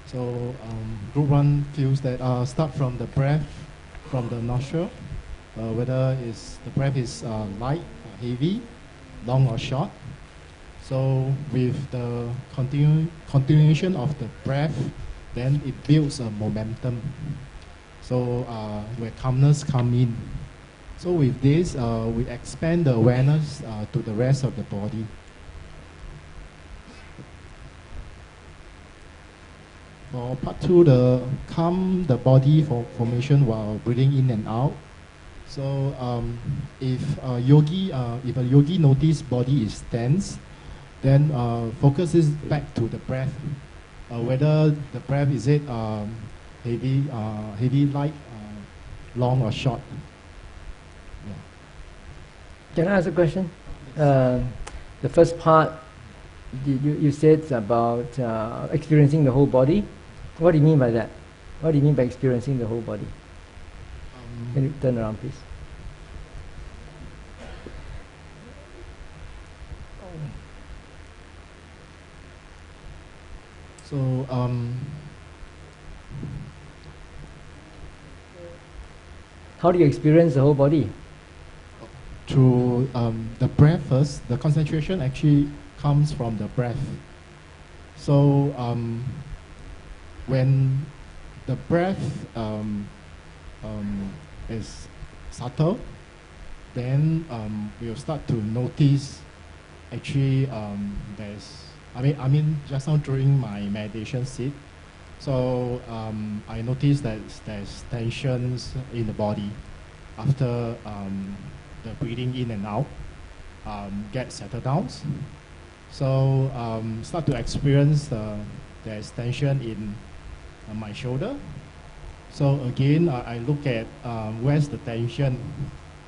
So group 1 feels that start from the breath from the nostril, whether the breath is light, heavy, long or short. So with the continuation of the breath, then it builds a momentum. So where calmness come in. So with this, we expand the awareness to the rest of the body. For part 2, the calm the body formation while breathing in and out. So if a yogi notice body is tense, then focuses back to the breath. Whether the breath is it heavy, light, long or short. Yeah. Can I ask a question? The first part, you said about experiencing the whole body. What do you mean by that? What do you mean by experiencing the whole body? Can you turn around, please? So how do you experience the whole body? Through the breath first. The concentration actually comes from the breath. So when the breath is subtle, then we'll start to notice actually I mean just now during my meditation sit, so I noticed that there's tensions in the body after the breathing in and out get settled down. So start to experience there's tension in my shoulder. So again, I look at where's the tension,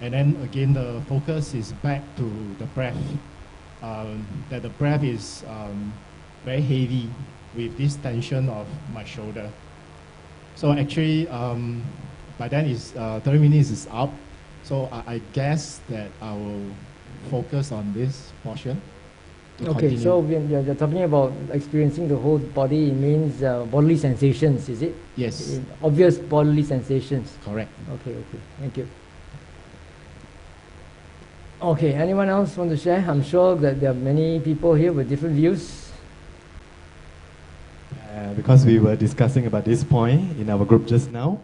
and then again the focus is back to the breath. That the breath is very heavy with this tension of my shoulder. So actually, by then is 30 minutes is up. So I guess that I will focus on this portion. Okay, continue. so when you're talking about experiencing the whole body, it means bodily sensations, is it? Yes. Obvious bodily sensations. Correct. Okay, thank you. Okay, anyone else want to share? I'm sure that there are many people here with different views. Because we were discussing about this point in our group just now,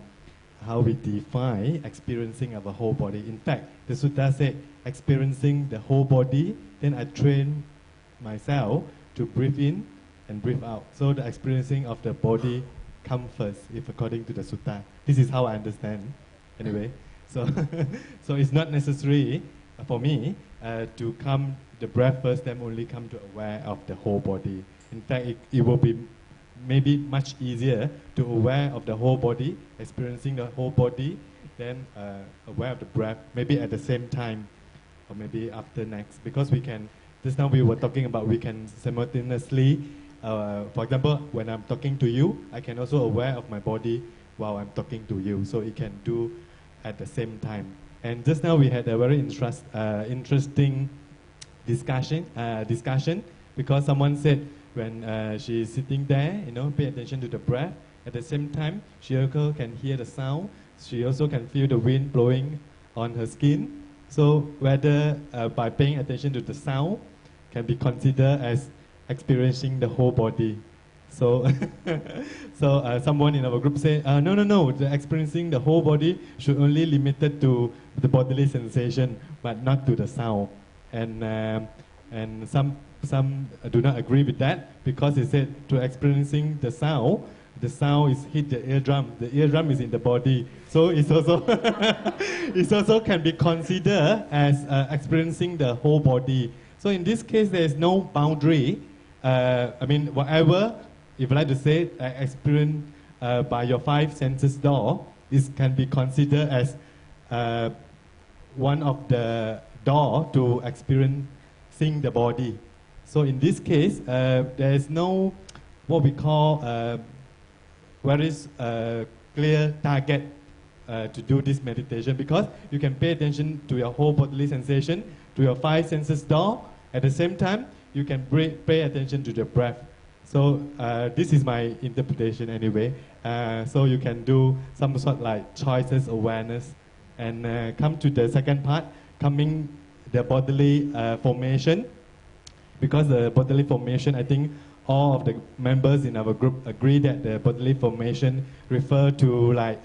how we define experiencing of a whole body. In fact, the sutta said experiencing the whole body, then I train myself to breathe in and breathe out. So the experiencing of the body come first, if according to the sutta. This is how I understand, anyway. So, so it's not necessary for me to come the breath first, then only come to aware of the whole body. In fact, it will be maybe much easier to aware of the whole body, experiencing the whole body, then aware of the breath, maybe at the same time, or maybe after next. Because we can, just now we were talking about we can simultaneously, for example, when I'm talking to you, I can also aware of my body while I'm talking to you. So it can do at the same time. And just now we had a very interesting discussion because someone said when she's sitting there, pay attention to the breath. At the same time, she also can hear the sound. She also can feel the wind blowing on her skin. So whether by paying attention to the sound can be considered as experiencing the whole body. So, someone in our group said, no, the experiencing the whole body should only limited to the bodily sensation, but not to the sound. And some do not agree with that because they said to experiencing the sound is hit the eardrum. The eardrum is in the body, so it's also it also can be considered as experiencing the whole body. So in this case, there is no boundary. I mean, whatever. If I like to say, experience by your five senses door, this can be considered as one of the door to experiencing the body. So in this case, there is no what we call very clear target to do this meditation, because you can pay attention to your whole bodily sensation, to your five senses door. At the same time, you can pay attention to the breath. So this is my interpretation anyway. So you can do some sort like choices awareness, and come to the second part, coming the bodily formation. Because the bodily formation, I think all of the members in our group agree that the bodily formation refer to like,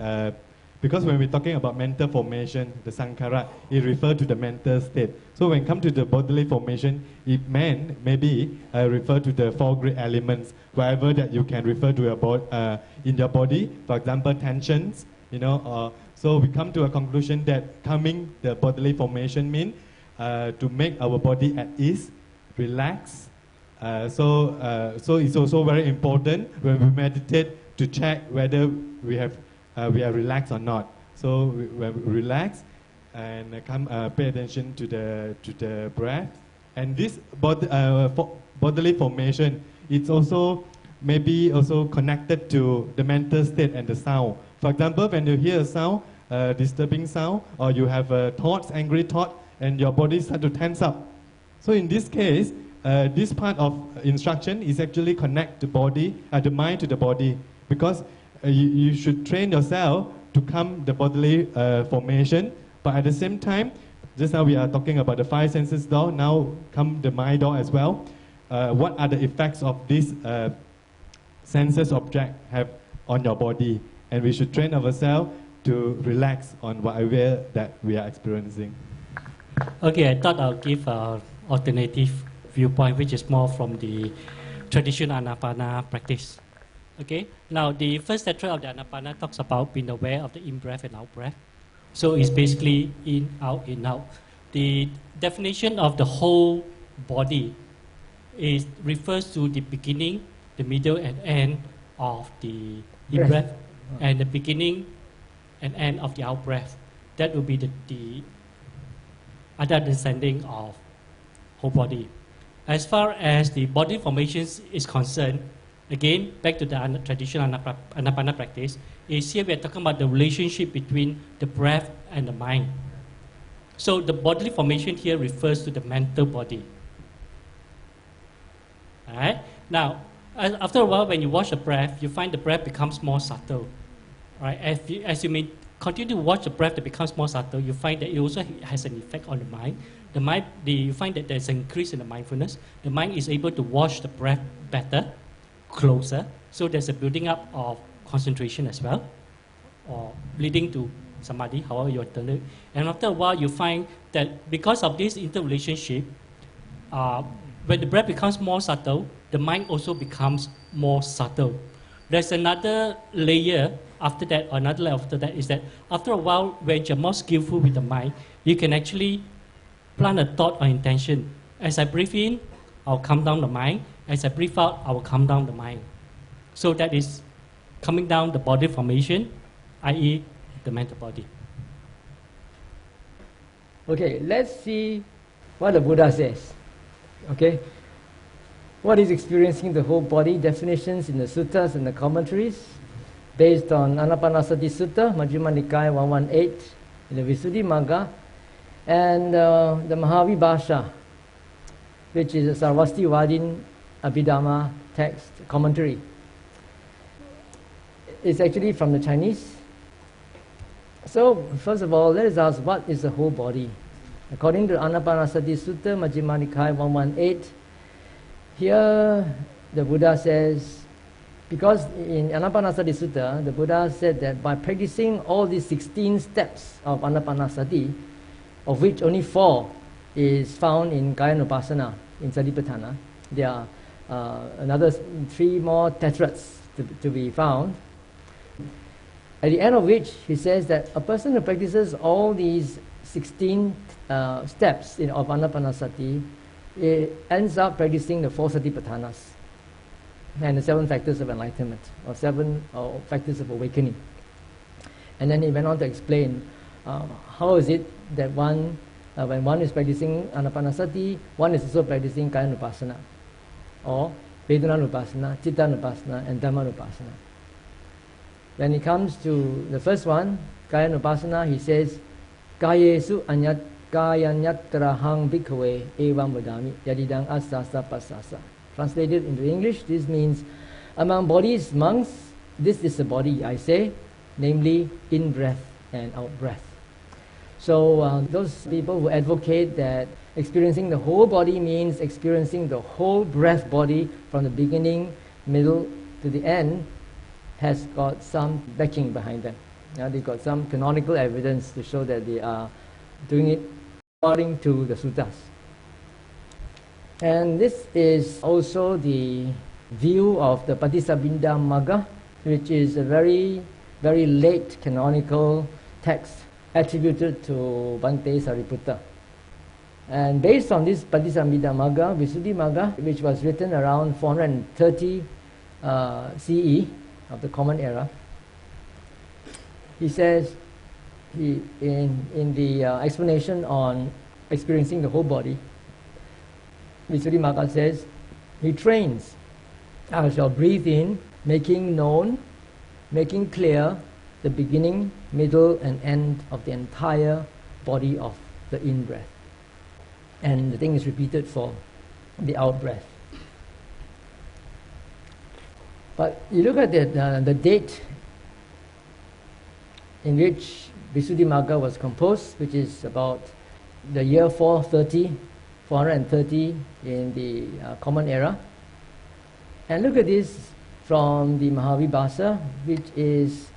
because when we're talking about mental formation, the sankhara, it refers to the mental state. So when it comes to the bodily formation, it maybe refer to the four great elements, wherever that you can refer to in your body. For example, tensions, so we come to a conclusion that coming the bodily formation means to make our body at ease, relax. So it's also very important when we meditate to check whether we are relaxed or not. So when we relax and pay attention to the breath, and this bodily formation, it's also maybe also connected to the mental state and the sound. For example, when you hear a sound, disturbing sound, or you have thoughts, angry thought, and your body start to tense up. So in this case, this part of instruction is actually connect the body, the mind to the body, because you should train yourself to come the bodily formation, but at the same time, just now we are talking about the five senses door, now come the mind door as well. What are the effects of this senses object have on your body? And we should train ourselves to relax on whatever that we are experiencing. Okay, I thought I'll give an alternative viewpoint, which is more from the traditional Anapana practice. Okay, now the first tetra of the Anapana talks about being aware of the in-breath and out-breath. So it's basically in, out, in, out. The definition of the whole body refers to the beginning, the middle and end of the in-breath, and the beginning and end of the out-breath. That will be the other understanding of whole body. As far as the body formations is concerned, again, back to the traditional Anapana practice, is here we are talking about the relationship between the breath and the mind. So the bodily formation here refers to the mental body. All right? Now, after a while, when you watch the breath, you find the breath becomes more subtle. Right? As you may continue to watch the breath that becomes more subtle, you find that it also has an effect on the mind. You find that there's an increase in the mindfulness. The mind is able to watch the breath better, closer. So there's a building up of concentration as well, or leading to samadhi, however you term it. And after a while, you find that because of this interrelationship, when the breath becomes more subtle, the mind also becomes more subtle. There's another layer after that, or another layer after that, is that after a while, when you're more skillful with the mind, you can actually plant a thought or intention. As I breathe in, I'll calm down the mind. As I breathe out, I will calm down the mind. So that is coming down the body formation, i.e. the mental body. Okay, let's see what the Buddha says. Okay, what is experiencing the whole body? Definitions in the suttas and the commentaries, based on Anapanasati Sutta, Majjhima Nikaya 118, in the Visuddhimagga, and the Mahavibhasha, which is a Sarvastivadin Abhidhamma text commentary. It's actually from the Chinese. So, first of all, let us ask, what is the whole body? According to Anapanasati Sutta, Majjhima Nikaya 118, here the Buddha says, because in Anapanasati Sutta, the Buddha said that by practicing all these 16 steps of Anapanasati, of which only 4 is found in Kayanupasana, in Satipaṭṭhāna, there are another 3 more tetras to be found. At the end of which, he says that a person who practices all these 16 steps of Anapanasati, it ends up practicing the 4 Satipaṭṭhānas and the 7 factors of enlightenment, or 7 factors of awakening. And then he went on to explain how is it that when one is practicing Anapanasati, one is also practicing Kayanupasana, or Vedananupasana, Chittanupasana, and Dhammanupasana. When it comes to the first one, Kayanupasana, he says, Kayesu anyat kayanyatrahang bhikkhave evam vadami yadidang asasa pasasa. Translated into English, this means, among bodies, monks, this is the body, I say, namely in-breath and out-breath. So those people who advocate that experiencing the whole body means experiencing the whole breath body from the beginning, middle to the end has got some backing behind them. They've got some canonical evidence to show that they are doing it according to the suttas. And this is also the view of the Patisabhinda Magga, which is a very, very late canonical text attributed to Bhante Sariputta. And based on this Patisambhida Magga, Visuddhimagga, which was written around 430 CE of the Common Era, he says, in the explanation on experiencing the whole body, Visuddhimagga says, he trains, I shall breathe in, making known, making clear the beginning, middle and end of the entire body of the in-breath. And the thing is repeated for the out-breath. But you look at the date in which Visuddhimagga was composed, which is about the year 430 in the Common Era. And look at this from the Mahavibhasa, which is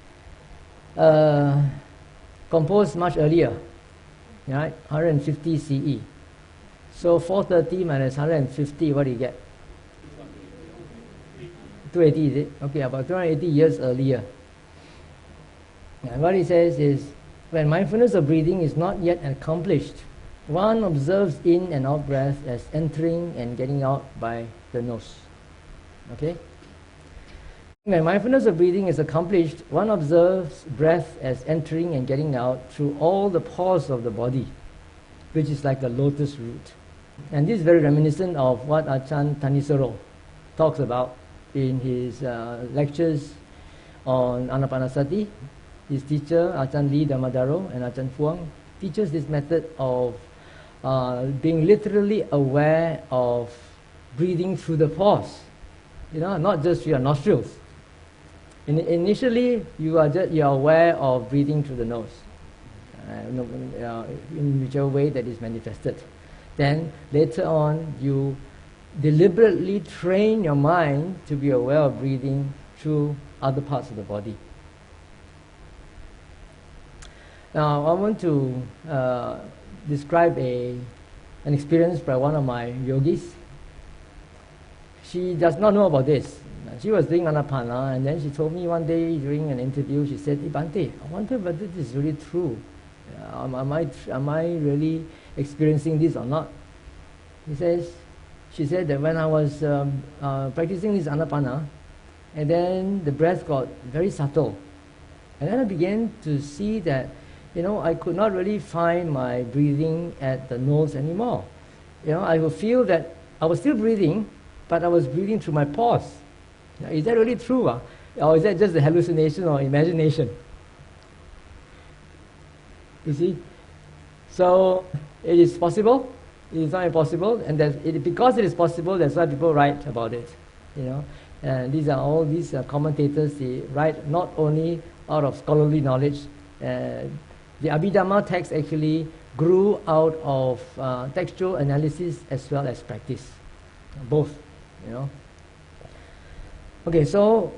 composed much earlier, right? 150 CE. So 430 minus 150, what do you get? 280, is it? Okay, about 280 years earlier. And what he says is, when mindfulness of breathing is not yet accomplished, one observes in and out breath as entering and getting out by the nose. Okay? When mindfulness of breathing is accomplished, one observes breath as entering and getting out through all the pores of the body, which is like a lotus root. And this is very reminiscent of what Ajahn Thanissaro talks about in his lectures on Anapanasati. His teacher, Ajahn Lee Damadaro and Ajahn Fuang, teaches this method of being literally aware of breathing through the pores, not just through your nostrils. Initially, you are aware of breathing through the nose, in whichever way that is manifested. Then later on, you deliberately train your mind to be aware of breathing through other parts of the body. Now, I want to describe an experience by one of my yogis. She does not know about this. She was doing Anapana, and then she told me one day during an interview, she said, Bhante, I wonder whether this is really true. Am I really experiencing this or not? She said that when I was practicing this Anapana, and then the breath got very subtle. And then I began to see that, I could not really find my breathing at the nose anymore. I would feel that I was still breathing, but I was breathing through my pores. Now, is that really true? Or is that just a hallucination or imagination? You see? So, it is possible. It is not impossible. And because it is possible, that's why people write about it. And these commentators, they write not only out of scholarly knowledge. The Abhidhamma text actually grew out of textual analysis as well as practice, both. Okay, so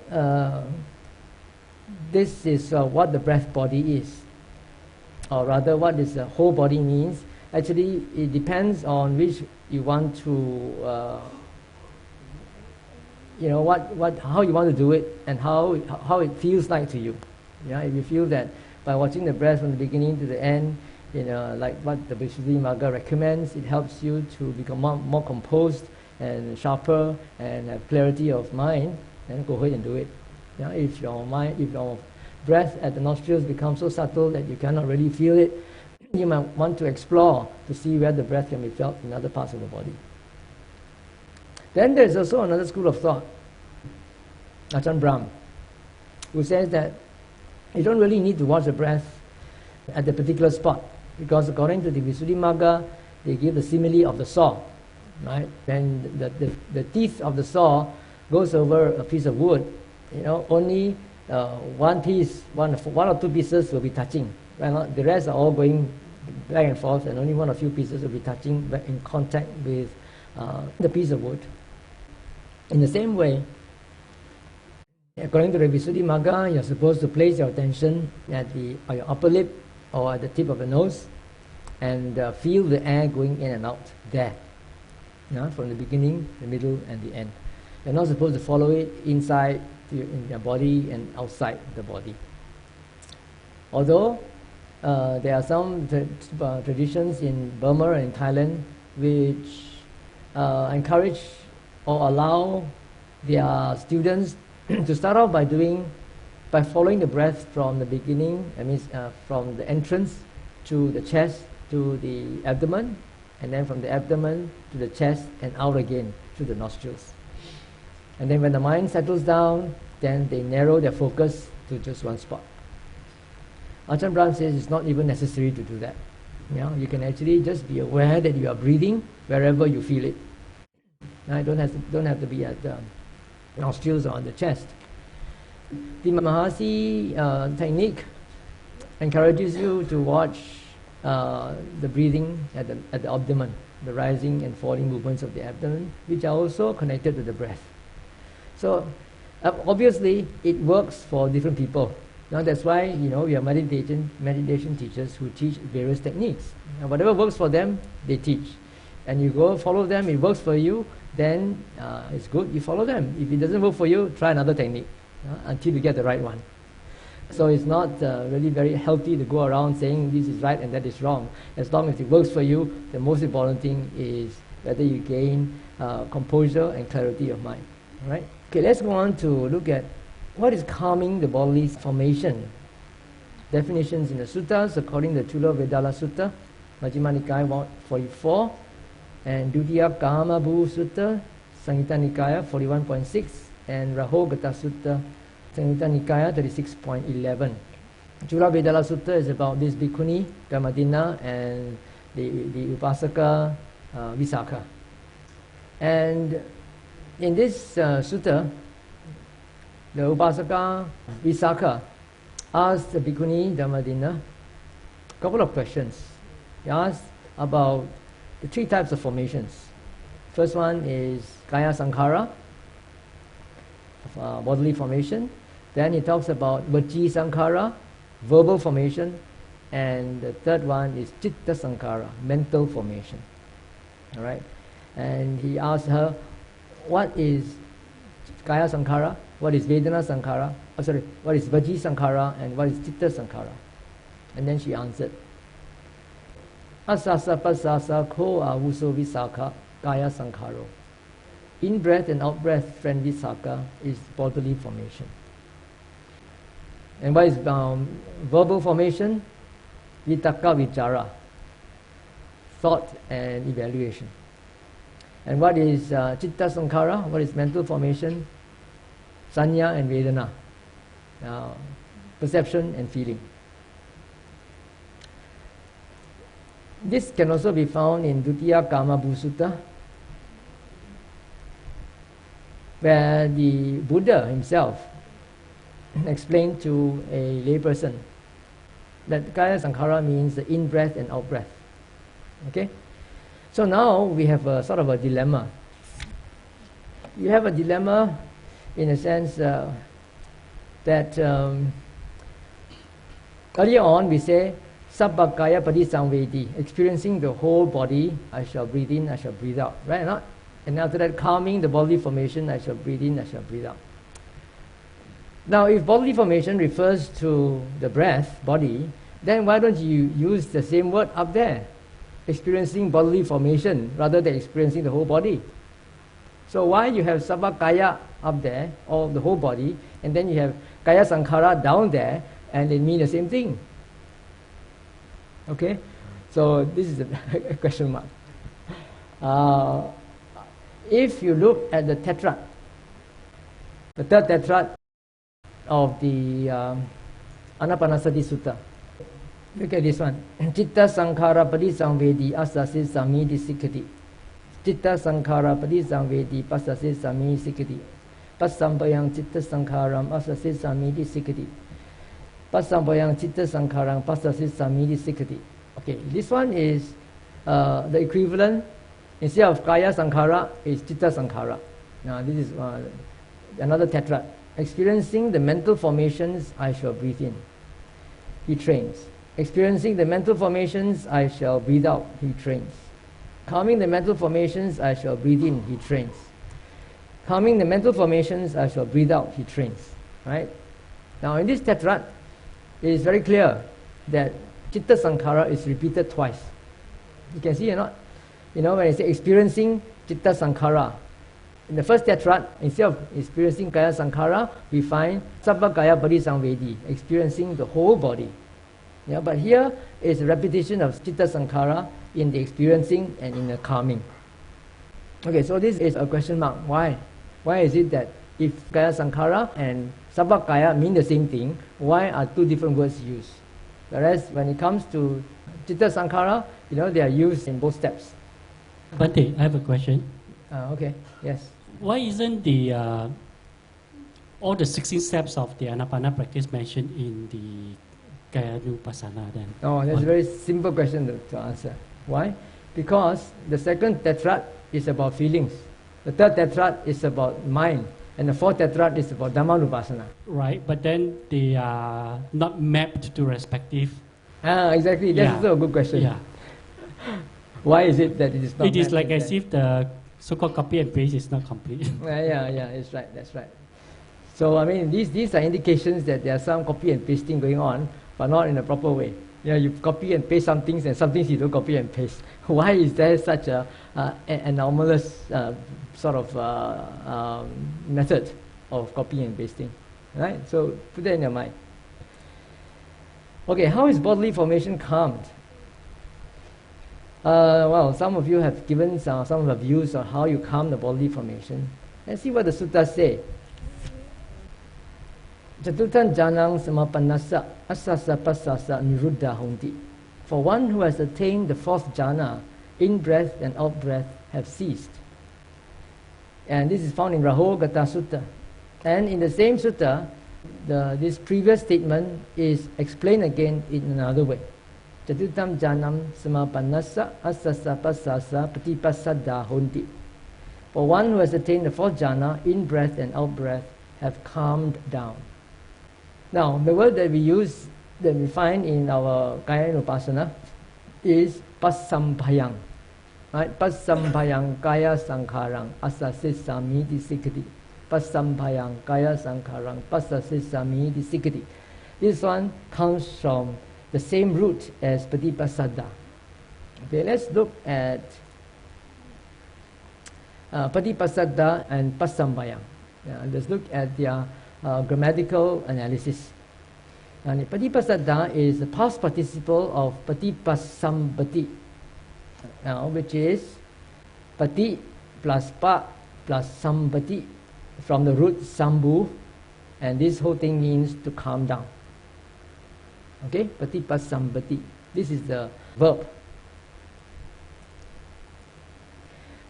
this is what the breath body is, or rather, what does the whole body means. Actually, it depends on which you want to, how you want to do it and how it feels like to you. If you feel that by watching the breath from the beginning to the end, like what the Visuddhimagga recommends, it helps you to become more composed and sharper and have clarity of mind, then go ahead and do it. If your breath at the nostrils becomes so subtle that you cannot really feel it, you might want to explore to see where the breath can be felt in other parts of the body. Then there's also another school of thought, Ajahn Brahm, who says that you don't really need to watch the breath at the particular spot. Because according to the Visuddhimagga, they give the simile of the saw, right? When the teeth of the saw goes over a piece of wood, only one or two pieces will be touching. Right? The rest are all going back and forth, and only one or few pieces will be touching in contact with the piece of wood. In the same way, according to the Visuddhimagga, you're supposed to place your attention at your upper lip or at the tip of the nose and feel the air going in and out there, from the beginning, the middle, and the end. You're not supposed to follow it inside in your body and outside the body. Although there are some traditions in Burma and in Thailand which encourage or allow their students to start off by following the breath from the beginning, that means from the entrance to the chest to the abdomen, and then from the abdomen to the chest and out again through the nostrils. And then when the mind settles down, then they narrow their focus to just one spot. Ajahn Brahm says it's not even necessary to do that. You can actually just be aware that you are breathing wherever you feel it. Now, it don't have to be at the nostrils or on the chest. The Mahasi technique encourages you to watch the breathing at the abdomen, the rising and falling movements of the abdomen, which are also connected to the breath. So obviously it works for different people. Now that's why we are meditation teachers who teach various techniques. And whatever works for them, they teach. And you go follow them, it works for you, then it's good, you follow them. If it doesn't work for you, try another technique until you get the right one. So it's not really very healthy to go around saying this is right and that is wrong. As long as it works for you, the most important thing is whether you gain composure and clarity of mind. All right? Okay, let's go on to look at what is calming the bodily formation. Definitions in the suttas according to Chula Vedala Sutta, Majjhima Nikaya 144, and Dutiya Kama Bhu Sutta, Samyutta Nikaya 41.6, and Rahogata Sutta, Samyutta Nikaya 36.11. Chula Vedala Sutta is about this bhikkhuni, Gamadina, and the Upasaka Visakha. And in this sutta, the Upasaka Visakha asked the bhikkhuni Dhammadina a couple of questions. He asked about the three types of formations. First one is Kaya Sankhara, bodily formation. Then he talks about Vaci Sankhara, verbal formation. And the third one is Chitta Sankhara, mental formation. All right? And he asked her, what is Kaya Sankhara, what is Vedana Sankhara, what is Vaci Sankhara, and what is Chitta Sankhara? And then she answered, Asasa pasasa ko avuso visakha Kaya Sankharo. In breath and out breath, friend visakha is bodily formation. And what is verbal formation? Vitaka vichara, thought and evaluation. And what is Chitta Sankhara? What is mental formation? Sanya and Vedana, perception and feeling. This can also be found in Dutiya Kama Bhu Sutta, where the Buddha himself explained to a layperson that Kaya Sankhara means the in-breath and out-breath. Okay? So now we have a sort of a dilemma. You have a dilemma in a sense that earlier on we say Sabba Kaya Padisamvedi, experiencing the whole body, I shall breathe in, I shall breathe out, right or not? And after that, calming the bodily formation, I shall breathe in, I shall breathe out. Now if bodily formation refers to the breath, body, then why don't you use the same word up there? Experiencing bodily formation rather than experiencing the whole body. So why you have Sabba Kaya up there, or the whole body, and then you have Kaya Sankhara down there, and they mean the same thing? Okay? So this is a question mark. If you look at the tetrad, the third tetrad of the Anapanasati Sutta, Look at this one. Citta sankhara padisangvedi asasi samiti sikkati. Citta sankhara padisangvedi pasasi samiti sikkati. Pasambayang citta sankharam asasi samiti sikkati. Pasambayang citta sankharam pasasi samiti sikkati. Okay, this one is the equivalent. Instead of kaya sankhara, is citta sankhara. Now this is another tetrad. Experiencing the mental formations, I shall breathe in. He trains. Experiencing the mental formations, I shall breathe out. He trains. Calming the mental formations, I shall breathe in. He trains. Calming the mental formations, I shall breathe out. He trains. Right? Now in this tetrad, it is very clear that citta sankhara is repeated twice. You can see or not? You know, when I say experiencing citta sankhara, in the first tetrad, instead of experiencing kaya sankhara, we find sabba kaya parisangvedi, experiencing the whole body. Yeah, but here is a repetition of citta sankhara in the experiencing and in the calming. Okay, so this is a question mark. Why? Why is it that if kaya sankhara and sabba kaya mean the same thing, why are two different words used? Whereas when it comes to citta sankhara, you know, they are used in both steps. Bhante, I have a question. Okay, yes. Why isn't the all the 16 steps of the Anapana practice mentioned in the Kayanupassana then? Oh, that's a very simple question to answer. Why? Because the second tetrad is about feelings. The third tetrad is about mind. And the fourth tetrad is about Dhammanupassana. Right, but then they are not mapped to respective. Exactly. That's also a good question. Yeah. Why is it that it is not? It is like as if the so-called copy and paste is not complete. Yeah, it's right. That's right. So I mean, these are indications that there are some copy and pasting going on, but not in a proper way. Yeah, you copy and paste some things, and some things you don't copy and paste. Why is there such a anomalous sort of method of copying and pasting? Right. So put that in your mind. Okay, how is bodily formation calmed? Well, some of you have given some of the views on how you calm the bodily formation. Let's see what the suttas say. Chatuthan janang samapannasa asasa pasasa niruddha honti. For one who has attained the fourth jhana, in-breath and out-breath have ceased. And this is found in Rahogata Sutta. And in the same sutta, this previous statement is explained again in another way. Chatutam janam samapannasa asasa pasasa patipassada honti. For one who has attained the fourth jhana, in-breath and out-breath have calmed down. Now, the word that we use, that we find in our Kayanupassana is pasampayang. Right? Pasampayang kaya sankharang asasi samiti sikkati. Pasampayang kaya sankharang pasasi samiti sikkati. This one comes from the same root as patipassada. Okay, let's look at patipassada and pasampayang. Let's look at their grammatical analysis. And patipassada is the past participle of patipasambati, which is pati plus pa plus sambati from the root sambu, and this whole thing means to calm down. Okay, patipasambati. This is the verb.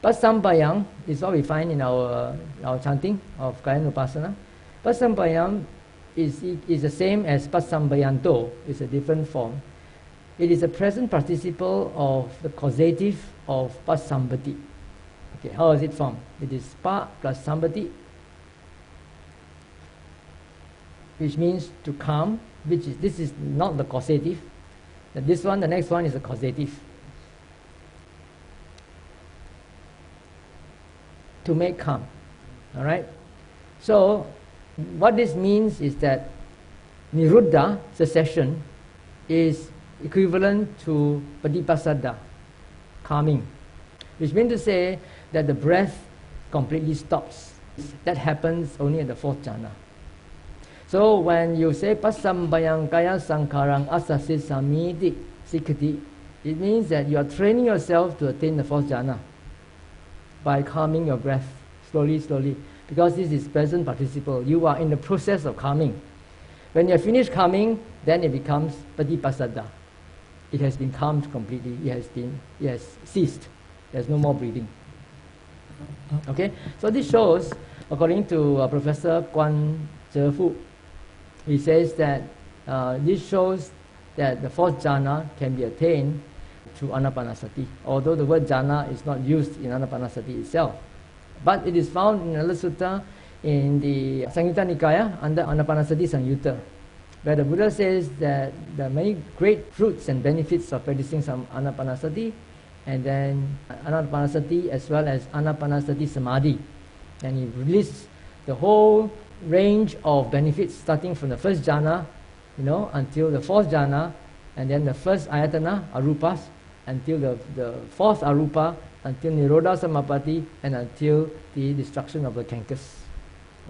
Pasampayang is what we find in our chanting of Kayanupassana. Pasampayang is the same as pasambayanto. It's a different form. It is a present participle of the causative of pasambati. Okay, how is it formed? It is pa plus sambati, which means to calm. This is not the causative. This one, the next one is the causative. To make calm. All right. So, what this means is that niruddha, cessation, is equivalent to patipassada, calming, which means to say that the breath completely stops. That happens only at the fourth jhana. So when you say pasambayang kaya sankharang asasi samiti sikkati, it means that you are training yourself to attain the fourth jhana by calming your breath slowly, because this is present participle. You are in the process of calming. When you are finished calming, then it becomes patipassada. it has been calmed completely. It has ceased. There's no more breathing. Okay, so this shows, according to Professor Guan Zhefu, he says that this shows that the fourth jhana can be attained through anapanasati, although the word jhana is not used in anapanasati itself. But it is found in another sutta in the Samyutta Nikaya under Anapanasati Samyutta, where the Buddha says that there are many great fruits and benefits of practicing some anapanasati, and then anapanasati as well as anapanasati samadhi. And he lists the whole range of benefits starting from the first jhana, until the fourth jhana, and then the first ayatana, arupas, until the fourth arupa, until nirodha samapatti, and until the destruction of the cankerous.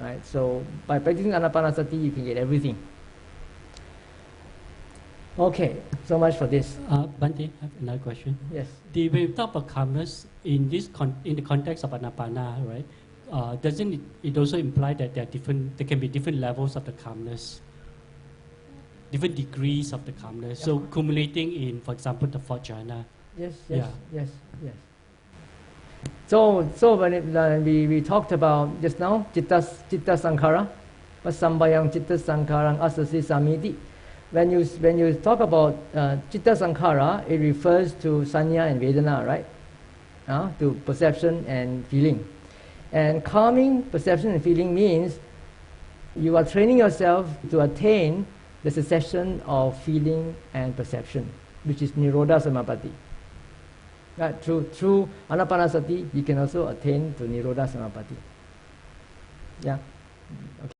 Right? So by practicing anapanasati, you can get everything. Okay, so much for this. Bhante, I have another question. Yes. When we talk about calmness in in the context of anapana, right? Doesn't it also imply that there can be different levels of the calmness, different degrees of the calmness? Yeah. So accumulating in, for example, the fourth jhana. Yes. Yeah. Yes. So when we talked about just now, citta sankhara, vasambayang citta sankharang asasi samiti. When you talk about citta sankhara, it refers to sanya and vedana, right? To perception and feeling. And calming perception and feeling means you are training yourself to attain the cessation of feeling and perception, which is nirodha samapatti. Right? Through anapanasati, you can also attain to nirodha samapatti. Yeah. Okay.